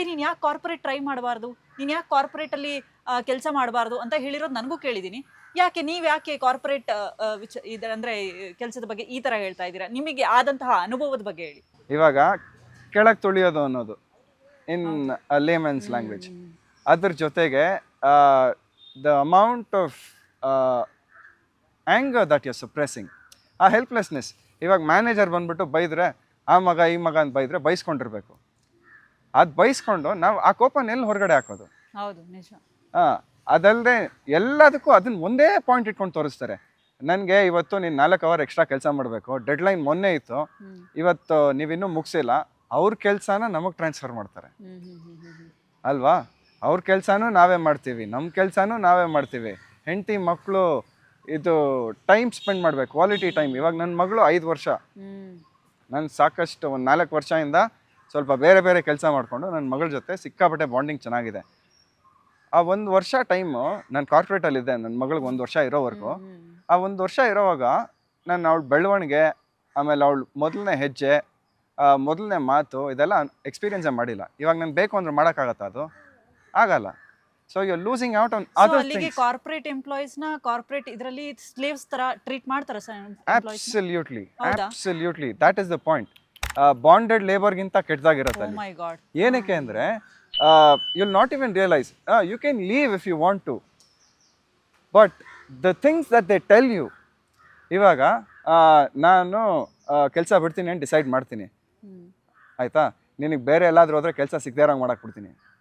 ನೀನು ಯಾಕೆ corporate try ಮಾಡಬಾರ್ದು, ನೀನು ಯಾಕೆ ಕಾರ್ಪೊರೇಟಲ್ಲಿ ಕೆಲಸ ಮಾಡಬಾರ್ದು ಅಂತ ಹೇಳಿರೋದು ನನಗೂ ಕೇಳಿದ್ದೀನಿ. ಯಾಕೆ ನೀವು ಯಾಕೆ ಕಾರ್ಪೊರೇಟ್ ಇದರ ಅಂದರೆ ಕೆಲಸದ ಬಗ್ಗೆ ಈ ಥರ ಹೇಳ್ತಾ ಇದ್ದೀರಾ? ನಿಮಗೆ ಆದಂತಹ ಅನುಭವದ ಬಗ್ಗೆ ಹೇಳಿ. ಇವಾಗ ಕೆಳಗೆ ತುಳಿಯೋದು ಅನ್ನೋದು ಇನ್ ಲೇಮನ್ಸ್ ಲ್ಯಾಂಗ್ವೇಜ್, ಅದ್ರ ಜೊತೆಗೆ the amount of anger that you suppressing, ಆ ಹೆಲ್ಪ್ಲೆಸ್ನೆಸ್. ಇವಾಗ ಮ್ಯಾನೇಜರ್ ಬಂದ್ಬಿಟ್ಟು ಬೈದರೆ ಆ ಮಗ ಈ ಮಗ ಅಂತ ಬೈದರೆ ಬೈಸ್ಕೊಂಡಿರ್ಬೇಕು. ಅದು ಬೈಸ್ಕೊಂಡು ನಾವು ಆ ಕೋಪನ ಎಲ್ಲಿ ಹೊರಗಡೆ ಹಾಕೋದು? ಹೌದು, ನಿಜ. ಅದಲ್ಲದೆ ಎಲ್ಲದಕ್ಕೂ ಅದನ್ನ ಒಂದೇ ಪಾಯಿಂಟ್ ಇಟ್ಕೊಂಡು ತೋರಿಸ್ತಾರೆ. ನನಗೆ ಇವತ್ತು ನೀನು 4 ಅವರ್ ಎಕ್ಸ್ಟ್ರಾ ಕೆಲಸ ಮಾಡಬೇಕು, ಡೆಡ್ಲೈನ್ ಮೊನ್ನೆ ಇತ್ತು, ಇವತ್ತು ನೀವಿನ್ನೂ ಮುಗಿಸಿಲ್ಲ. ಅವ್ರ ಕೆಲಸನ ನಮಗೆ ಟ್ರಾನ್ಸ್ಫರ್ ಮಾಡ್ತಾರೆ ಅಲ್ವಾ? ಅವ್ರ ಕೆಲಸನೂ ನಾವೇ ಮಾಡ್ತೀವಿ, ನಮ್ಮ ಕೆಲಸನೂ ನಾವೇ ಮಾಡ್ತೀವಿ. ಹೆಂಡತಿ ಮಕ್ಕಳು ಇದು ಟೈಮ್ ಸ್ಪೆಂಡ್ ಮಾಡಬೇಕು, ಕ್ವಾಲಿಟಿ ಟೈಮ್. ಇವಾಗ ನನ್ನ ಮಗಳು 5 ವರ್ಷ, ನಾನು ಸಾಕಷ್ಟು ಒಂದು 4 ವರ್ಷದಿಂದ ಸ್ವಲ್ಪ ಬೇರೆ ಬೇರೆ ಕೆಲಸ ಮಾಡಿಕೊಂಡು ನನ್ನ ಮಗಳ ಜೊತೆ ಸಿಕ್ಕಾಪಟ್ಟೆ ಬಾಂಡಿಂಗ್ ಚೆನ್ನಾಗಿದೆ. ಆ 1 ವರ್ಷ ಟೈಮು ನಾನು ಕಾರ್ಪೊರೇಟಲ್ಲಿದ್ದೆ, ನನ್ನ ಮಗಳಿಗೆ 1 ವರ್ಷ ಇರೋವರೆಗೂ. ಆ 1 ವರ್ಷ ಇರೋವಾಗ ನಾನು ಅವಳ ಬೆಳವಣಿಗೆ, ಆಮೇಲೆ ಅವಳು ಮೊದಲನೇ ಹೆಜ್ಜೆ, ಮೊದಲನೇ ಮಾತು, ಇದೆಲ್ಲ ಎಕ್ಸ್ಪೀರಿಯನ್ಸೇ ಮಾಡಿಲ್ಲ. ಇವಾಗ ನಾನು ಬೇಕು ಅಂದ್ರೆ ಮಾಡೋಕ್ಕಾಗತ್ತಾ? ಅದು ಆಗಲ್ಲ. So you are losing out on other ಅಲ್ಲಿಗೆ ಥಿಂಗ್ಸ್. ಕಾರ್ಪೊರೇಟ್ ಎಂಪ್ಲಾಯೀಸ್ನ ಕಾರ್ಪೊರೇಟ್ ಇದರಲ್ಲಿ ಸ್ಲೇವ್ಸ್ ತರ ಟ್ರೀಟ್ ಮಾಡ್ತಾರೆ ಸರ್? Absolutely, absolutely, that is the point. Bonded ಲೇಬರ್ಗಿಂತ ಕೆಟ್ಟದಾಗಿರುತ್ತೆ ಓ ಅಲ್ಲಿ. My God. ಏನಕ್ಕೆ ಅಂದರೆ you'll not even realize you can leave if you want to, but the things that they tell you, ಇವಾಗ ನಾನು ಕೆಲಸ ಬಿಡ್ತೀನಿ ಅಂತ ಡಿಸೈಡ್ ಮಾಡ್ತೀನಿ, ಆಯಿತಾ? ನಿನಗೆ ಬೇರೆ ಎಲ್ಲಾದರೂ ಹೋದರೆ ಕೆಲಸ ಸಿಗದೇ ಇರೋಂಗೆ ಮಾಡಕ್ಕೆ ಬಿಡ್ತೀನಿ.